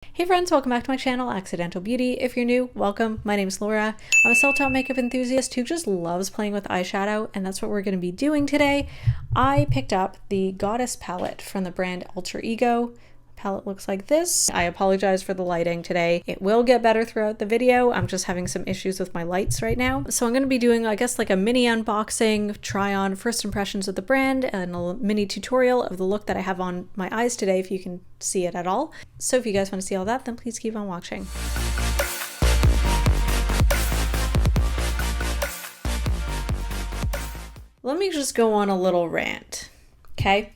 Hey friends, welcome back to my channel, Accidental Beauty. If you're new, welcome. My name is Laura. I'm a self-taught makeup enthusiast who just loves playing with eyeshadow, and that's what we're going to be doing today. I picked up the Goddess palette from the brand Alter Ego. Palette looks like this. I apologize for the lighting today. It will get better throughout the video. I'm just having some issues with my lights right now. So I'm going to be doing, I guess, like a mini unboxing, try on first impressions of the brand, and a mini tutorial of the look that I have on my eyes today, if you can see it at all. So if you guys want to see all that, then please keep on watching. Let me just go on a little rant, okay?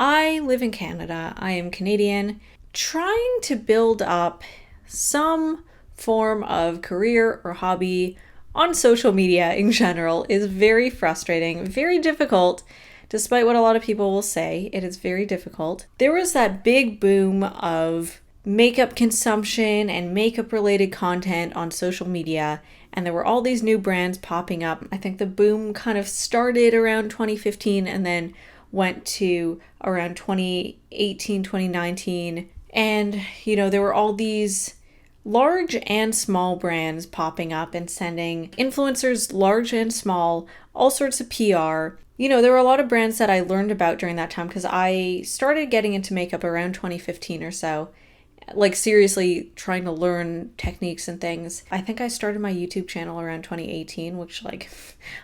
I live in Canada. I am Canadian. Trying to build up some form of career or hobby on social media in general is very frustrating, very difficult. Despite what a lot of people will say, it is very difficult. There was that big boom of makeup consumption and makeup related content on social media, and there were all these new brands popping up. I think the boom kind of started around 2015 and then went to around 2018, 2019. And, you know, there were all these large and small brands popping up and sending influencers, large and small, all sorts of PR. You know, there were a lot of brands that I learned about during that time because I started getting into makeup around 2015 or so. Like seriously trying to learn techniques and things. I think I started my YouTube channel around 2018, which like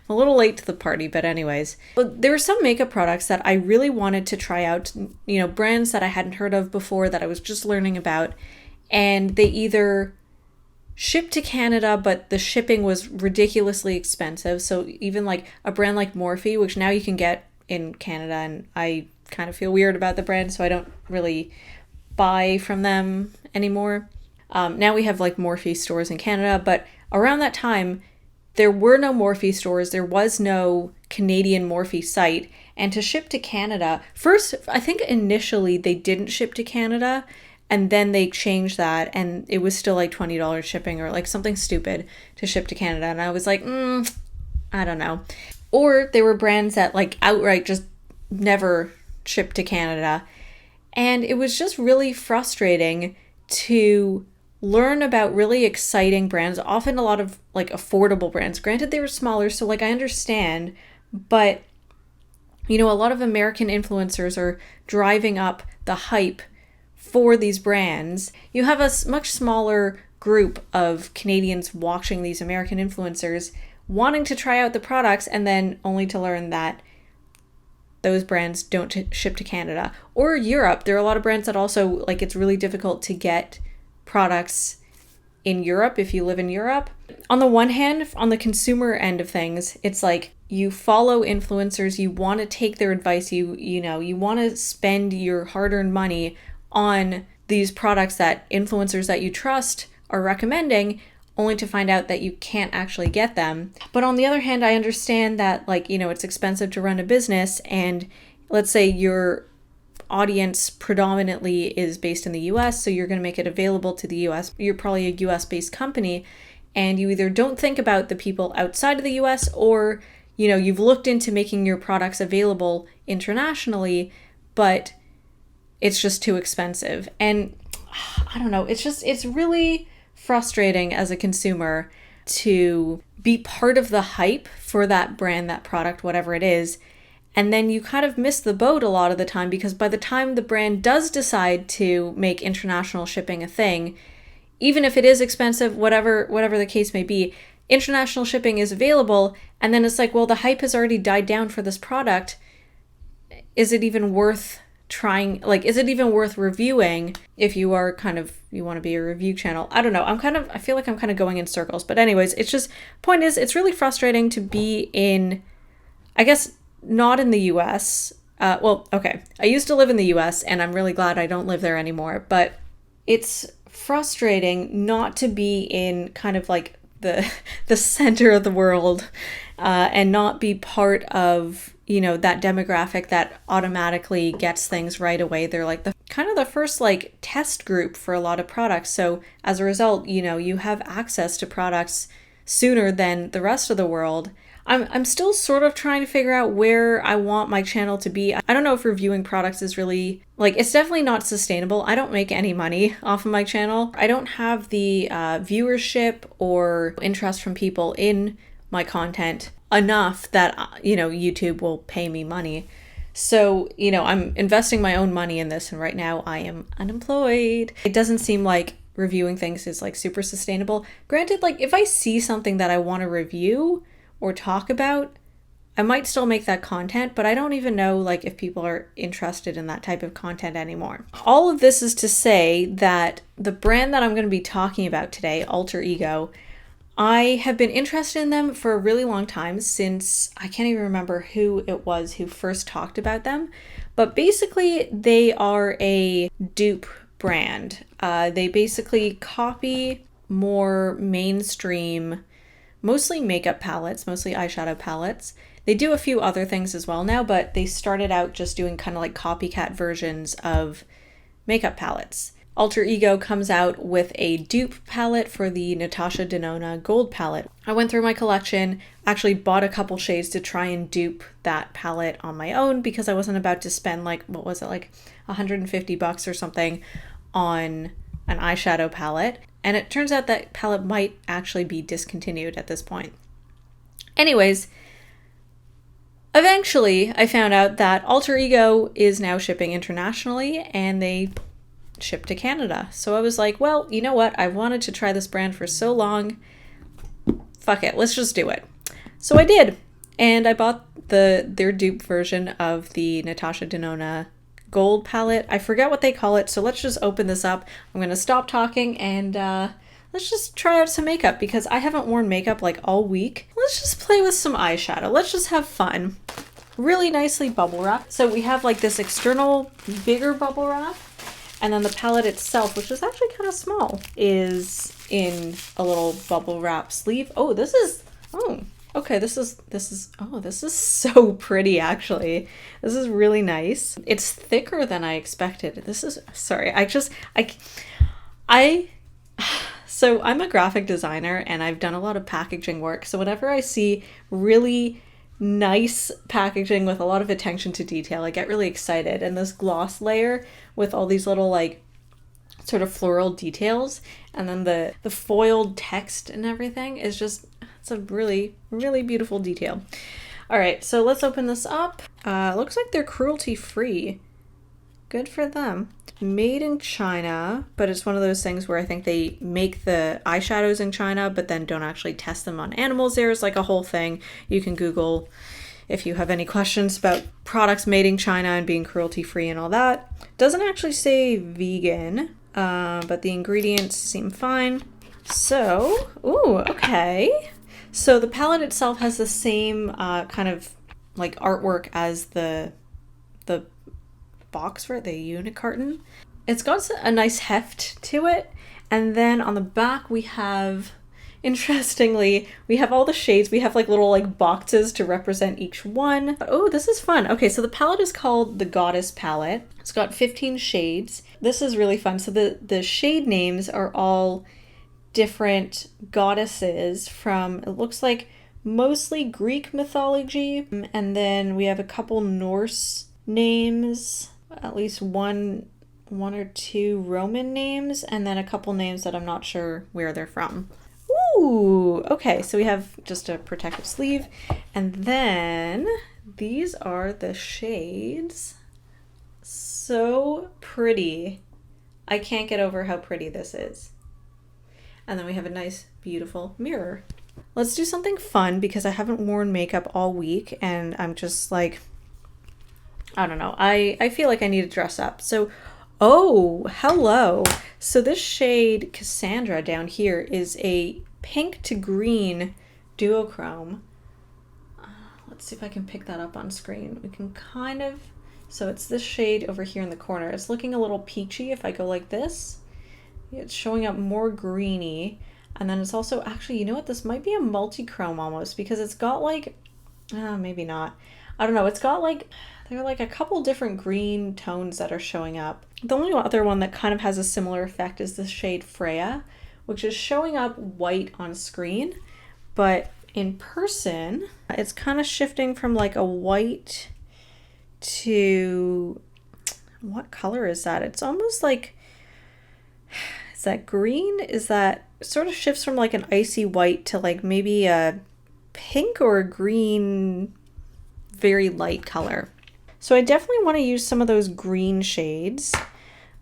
I'm a little late to the party, but anyways. But there were some makeup products that I really wanted to try out, you know, brands that I hadn't heard of before that I was just learning about, and they either shipped to Canada, but the shipping was ridiculously expensive. So even like a brand like Morphe, which now you can get in Canada, and I kind of feel weird about the brand, so I don't really buy from them anymore. Now we have like Morphe stores in Canada, but around that time there were no Morphe stores, there was no Canadian Morphe site, and to ship to Canada, first I think initially they didn't ship to Canada, and then they changed that and it was still like $20 shipping or like something stupid to ship to Canada, and I was like, I don't know. Or there were brands that like outright just never shipped to Canada. And it was just really frustrating to learn about really exciting brands, often a lot of like affordable brands. Granted, they were smaller, so like I understand, but you know, a lot of American influencers are driving up the hype for these brands. You have a much smaller group of Canadians watching these American influencers, wanting to try out the products, and then only to learn that those brands don't ship to Canada or Europe. There are a lot of brands that also, like, it's really difficult to get products in Europe if you live in Europe. On the one hand, on the consumer end of things, it's like you follow influencers, you want to take their advice, you know, you want to spend your hard-earned money on these products that influencers that you trust are recommending, only to find out that you can't actually get them. But on the other hand, I understand that, like, you know, it's expensive to run a business, and let's say your audience predominantly is based in the US, so you're going to make it available to the US. You're probably a US based company, and you either don't think about the people outside of the US, or, you know, you've looked into making your products available internationally, but it's just too expensive. And I don't know, it's really frustrating as a consumer to be part of the hype for that brand, that product, whatever it is, and then you kind of miss the boat a lot of the time, because by the time the brand does decide to make international shipping a thing, even if it is expensive, whatever the case may be, international shipping is available, and then it's like, well, the hype has already died down for this product. Is it even worth trying? Like, is it even worth reviewing if you are you want to be a review channel? I don't know. I feel like I'm kind of going in circles, but anyways, it's just, point is, it's really frustrating to be in, I guess, not in the US. Well, okay. I used to live in the US, and I'm really glad I don't live there anymore, but it's frustrating not to be in kind of like the center of the world, and not be part of, you know, that demographic that automatically gets things right away. They're like the kind of the first like test group for a lot of products. So as a result, you know, you have access to products sooner than the rest of the world. I'm still sort of trying to figure out where I want my channel to be. I don't know if reviewing products is really, like, it's definitely not sustainable. I don't make any money off of my channel. I don't have the viewership or interest from people in my content enough that, you know, YouTube will pay me money. So, you know, I'm investing my own money in this, and right now I am unemployed. It doesn't seem like reviewing things is like super sustainable. Granted, like if I see something that I want to review or talk about, I might still make that content, but I don't even know like if people are interested in that type of content anymore. All of this is to say that the brand that I'm going to be talking about today, Alter Ego, I have been interested in them for a really long time, since I can't even remember who it was who first talked about them. But basically, they are a dupe brand. They basically copy more mainstream, mostly makeup palettes, mostly eyeshadow palettes. They do a few other things as well now, but they started out just doing kind of like copycat versions of makeup palettes. Alter Ego comes out with a dupe palette for the Natasha Denona gold palette. I went through my collection, actually bought a couple shades to try and dupe that palette on my own, because I wasn't about to spend like, what was it, like $150 or something on an eyeshadow palette. And it turns out that palette might actually be discontinued at this point. Anyways, eventually I found out that Alter Ego is now shipping internationally, and they ship to Canada. So I was like, well, you know what? I've wanted to try this brand for so long. Fuck it, let's just do it. So I did. And I bought their dupe version of the Natasha Denona gold palette. I forget what they call it, so let's just open this up. I'm going to stop talking and let's just try out some makeup, because I haven't worn makeup like all week. Let's just play with some eyeshadow. Let's just have fun. Really nicely bubble wrapped. So we have like this external bigger bubble wrap, and then the palette itself, which is actually kind of small, is in a little bubble wrap sleeve. Oh, this is, oh, okay, this is so pretty, actually. This is really nice. It's thicker than I expected. This is, sorry, so I'm a graphic designer and I've done a lot of packaging work. So whenever I see really nice packaging with a lot of attention to detail, I get really excited. And this gloss layer with all these little like sort of floral details, and then the foiled text and everything is just, it's a really, really beautiful detail. All right, so let's open this up. Looks like they're cruelty free. Good for them. Made in China, but it's one of those things where I think they make the eyeshadows in China, but then don't actually test them on animals. There's like a whole thing you can Google if you have any questions about products made in China and being cruelty free and all that. Doesn't actually say vegan, but the ingredients seem fine. So, ooh, okay. So the palette itself has the same kind of like artwork as the box for it, the unit carton. It's got a nice heft to it. And then on the back we have, interestingly, we have all the shades. We have like little like boxes to represent each one. Oh, this is fun. Okay, so the palette is called the Goddess palette. It's got 15 shades. This is really fun. So the shade names are all different goddesses from, it looks like, mostly Greek mythology. And then we have a couple Norse names, at least one or two Roman names, and then a couple names that I'm not sure where they're from. Ooh, okay, so we have just a protective sleeve, and then these are the shades. So pretty. I can't get over how pretty this is. And then we have a nice, beautiful mirror. Let's do something fun, because I haven't worn makeup all week, and I'm just like, I don't know. I feel like I need to dress up. So, oh, hello. So this shade Cassandra down here is a pink to green duochrome. Let's see if I can pick that up on screen. We can kind of, so it's this shade over here in the corner. It's looking a little peachy if I go like this. It's showing up more greeny. And then it's also, actually, you know what? This might be a multi-chrome almost, because it's got like, maybe not. I don't know. It's got like, there are like a couple different green tones that are showing up. The only other one that kind of has a similar effect is the shade Freya, which is showing up white on screen, but in person, it's kind of shifting from like a white to, what color is that? It's almost like, is that green? Is that, sort of shifts from like an icy white to like maybe a pink or a green, very light color. So I definitely want to use some of those green shades.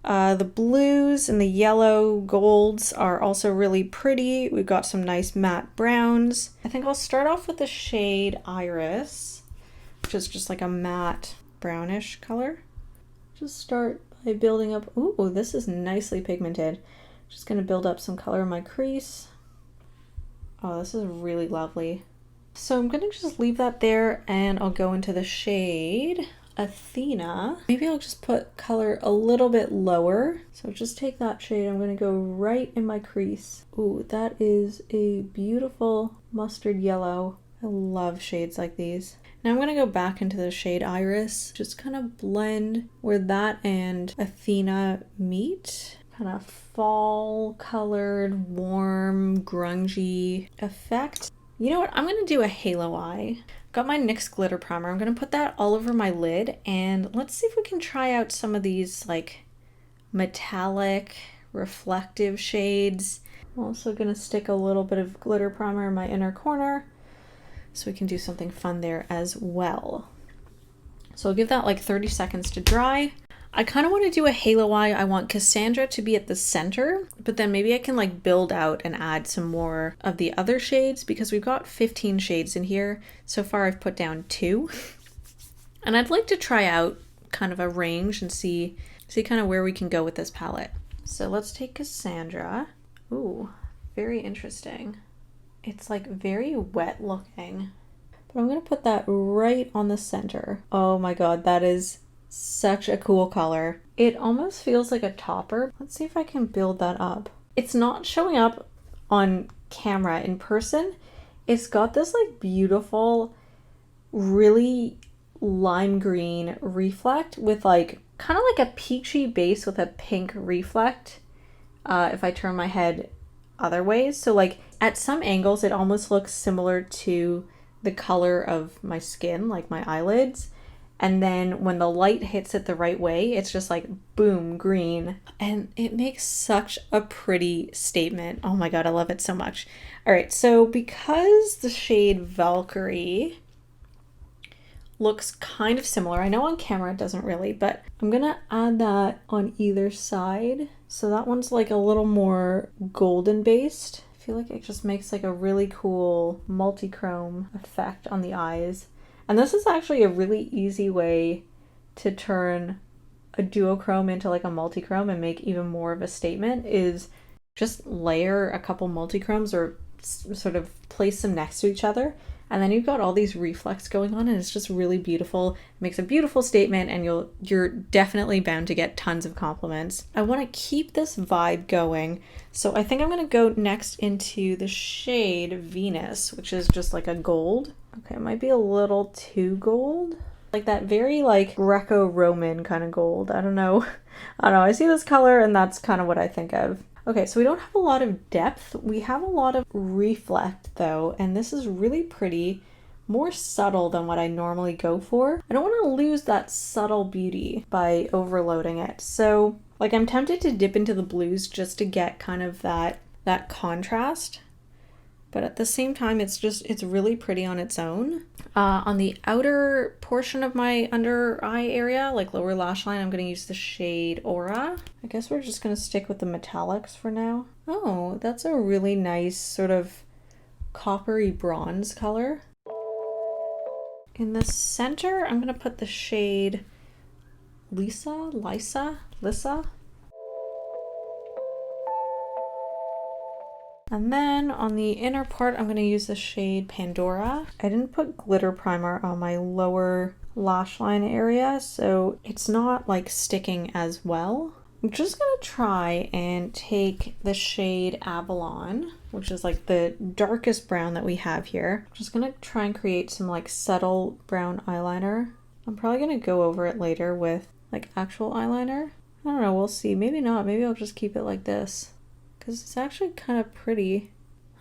The blues and the yellow golds are also really pretty. We've got some nice matte browns. I think I'll start off with the shade Iris, which is just like a matte brownish color. Just start by building up. Ooh, this is nicely pigmented. Just going to build up some color in my crease. Oh, this is really lovely. So I'm going to just leave that there and I'll go into the shade Athena. Maybe I'll just put color a little bit lower. So just take that shade. I'm going to go right in my crease. Ooh, that is a beautiful mustard yellow. I love shades like these. Now I'm going to go back into the shade Iris. Just kind of blend where that and Athena meet. Kind of fall colored, warm, grungy effect. You know what? I'm going to do a halo eye. Got my NYX glitter primer. I'm going to put that all over my lid and let's see if we can try out some of these like metallic reflective shades. I'm also going to stick a little bit of glitter primer in my inner corner so we can do something fun there as well. So I'll give that like 30 seconds to dry. I kind of want to do a halo eye. I want Cassandra to be at the center, but then maybe I can like build out and add some more of the other shades because we've got 15 shades in here. So far I've put down 2. And I'd like to try out kind of a range and see kind of where we can go with this palette. So let's take Cassandra. Ooh, very interesting. It's like very wet looking, but I'm going to put that right on the center. Oh my God, that is such a cool color. It almost feels like a topper. Let's see if I can build that up. It's not showing up on camera. In person, it's got this like beautiful, really lime green reflect with like kind of like a peachy base with a pink reflect if I turn my head other ways. So like at some angles it almost looks similar to the color of my skin, like my eyelids. And then when the light hits it the right way, it's just like boom, green. And it makes such a pretty statement. Oh my God, I love it so much. All right, so because the shade Valkyrie looks kind of similar, I know on camera it doesn't really, but I'm gonna add that on either side. So that one's like a little more golden based. I feel like it just makes like a really cool multi-chrome effect on the eyes. And this is actually a really easy way to turn a duochrome into like a multi-chrome and make even more of a statement, is just layer a couple multi-chromes or sort of place them next to each other. And then you've got all these reflects going on and it's just really beautiful. It makes a beautiful statement and you're definitely bound to get tons of compliments. I want to keep this vibe going. So I think I'm going to go next into the shade Venus, which is just like a gold. Okay, it might be a little too gold. Like that very like Greco-Roman kind of gold. I don't know. I see this color and that's kind of what I think of. Okay, so we don't have a lot of depth. We have a lot of reflect though, and this is really pretty, more subtle than what I normally go for. I don't want to lose that subtle beauty by overloading it. So like I'm tempted to dip into the blues just to get kind of that contrast. But at the same time, it's really pretty on its own. On the outer portion of my under eye area, like lower lash line, I'm going to use the shade Aura. I guess we're just going to stick with the metallics for now. Oh, that's a really nice sort of coppery bronze color. In the center, I'm going to put the shade Lisa. And then on the inner part, I'm going to use the shade Pandora. I didn't put glitter primer on my lower lash line area, so it's not like sticking as well. I'm just going to try and take the shade Avalon, which is like the darkest brown that we have here. I'm just going to try and create some like subtle brown eyeliner. I'm probably going to go over it later with like actual eyeliner. I don't know, we'll see. Maybe not. Maybe I'll just keep it like this, because it's actually kind of pretty.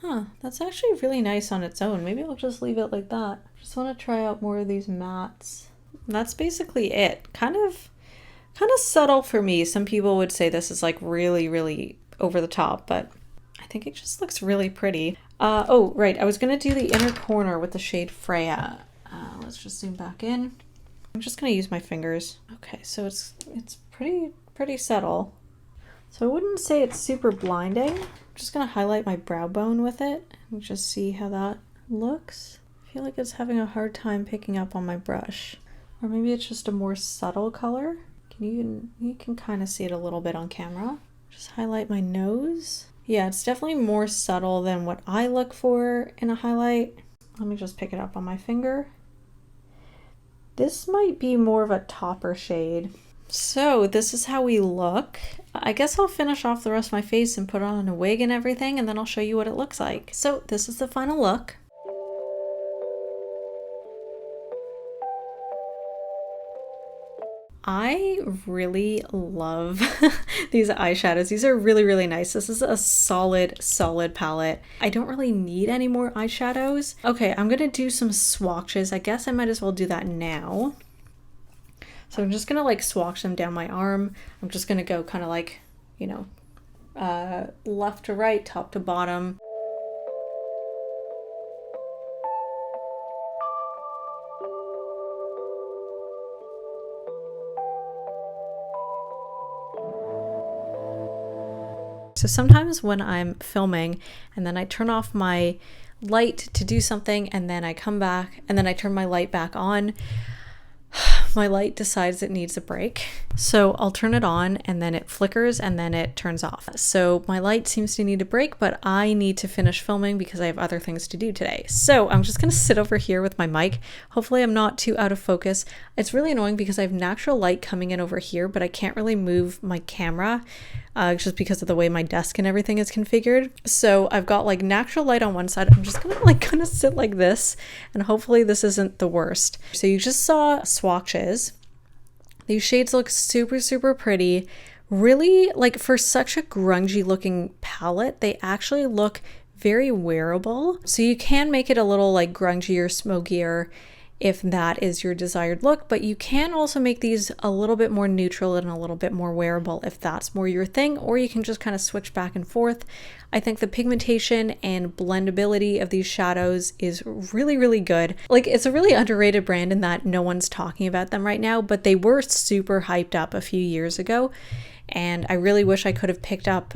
Huh, that's actually really nice on its own. Maybe I'll just leave it like that. Just want to try out more of these mattes. And that's basically it. Kind of subtle for me. Some people would say this is like really, really over the top, but I think it just looks really pretty. Oh, right. I was going to do the inner corner with the shade Freya. Let's just zoom back in. I'm just going to use my fingers. Okay, so it's pretty subtle. So I wouldn't say it's super blinding. I'm just going to highlight my brow bone with it and just see how that looks. I feel like it's having a hard time picking up on my brush. Or maybe it's just a more subtle color. You can kind of see it a little bit on camera. Just highlight my nose. Yeah, it's definitely more subtle than what I look for in a highlight. Let me just pick it up on my finger. This might be more of a topper shade. So this is how we look. I guess I'll finish off the rest of my face and put on a wig and everything, and then I'll show you what it looks like. So this is the final look. I really love these eyeshadows. These are really, really nice. This is a solid palette. I don't really need any more eyeshadows. Okay, I'm gonna do some swatches. I guess I might as well do that now. So I'm just gonna like swatch them down my arm. I'm just gonna go kind of like, you know, left to right, top to bottom. So sometimes when I'm filming and then I turn off my light to do something and then I come back and then I turn my light back on, my light decides it needs a break. So I'll turn it on and then it flickers and then it turns off. So my light seems to need a break, but I need to finish filming because I have other things to do today. So I'm just gonna sit over here with my mic. Hopefully I'm not too out of focus. It's really annoying because I have natural light coming in over here, but I can't really move my camera just because of the way my desk and everything is configured. So I've got like natural light on one side. I'm just gonna sit like this and hopefully this isn't the worst. So you just saw swatches. These shades look super, super pretty. Really, like for such a grungy looking palette, they actually look very wearable. So you can make it a little like grungier, smokier if that is your desired look, but you can also make these a little bit more neutral and a little bit more wearable if that's more your thing, or you can just kind of switch back and forth. I think the pigmentation and blendability of these shadows is really, really good. Like, it's a really underrated brand in that no one's talking about them right now, but they were super hyped up a few years ago, and I really wish I could have picked up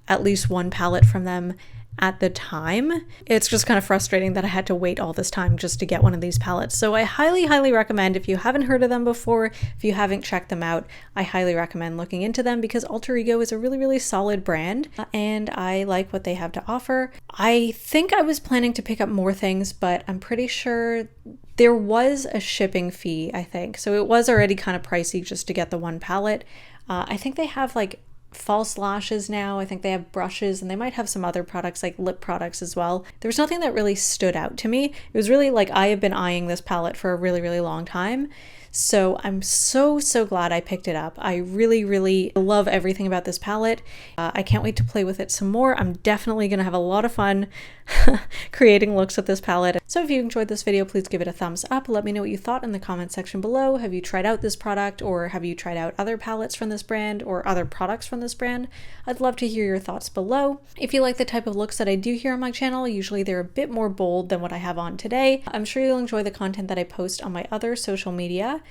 at least one palette from them at the time. It's just kind of frustrating that I had to wait all this time just to get one of these palettes. So I highly, highly recommend, if you haven't heard of them before, if you haven't checked them out, I highly recommend looking into them because Alter Ego is a really, really solid brand and I like what they have to offer. I think I was planning to pick up more things, but I'm pretty sure there was a shipping fee, I think. So it was already kind of pricey just to get the one palette. I think they have like false lashes now. I think they have brushes and they might have some other products like lip products as well. There was nothing that really stood out to me. It was really like I have been eyeing this palette for a really, really long time. So I'm so glad I picked it up. I really, really love everything about this palette. I can't wait to play with it some more. I'm definitely going to have a lot of fun creating looks with this palette. So if you enjoyed this video, please give it a thumbs up. Let me know what you thought in the comment section below. Have you tried out this product, or have you tried out other palettes from this brand or other products from this brand? I'd love to hear your thoughts below. If you like the type of looks that I do here on my channel, usually they're a bit more bold than what I have on today. I'm sure you'll enjoy the content that I post on my other social media.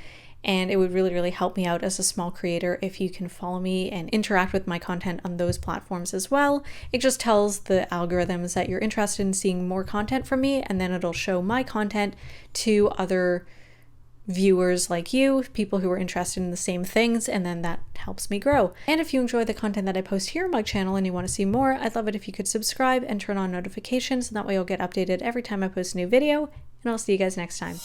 And it would really, really help me out as a small creator if you can follow me and interact with my content on those platforms as well. It just tells the algorithms that you're interested in seeing more content from me, and then it'll show my content to other viewers like you, people who are interested in the same things, and then that helps me grow. And if you enjoy the content that I post here on my channel and you want to see more, I'd love it if you could subscribe and turn on notifications, and that way you'll get updated every time I post a new video, and I'll see you guys next time.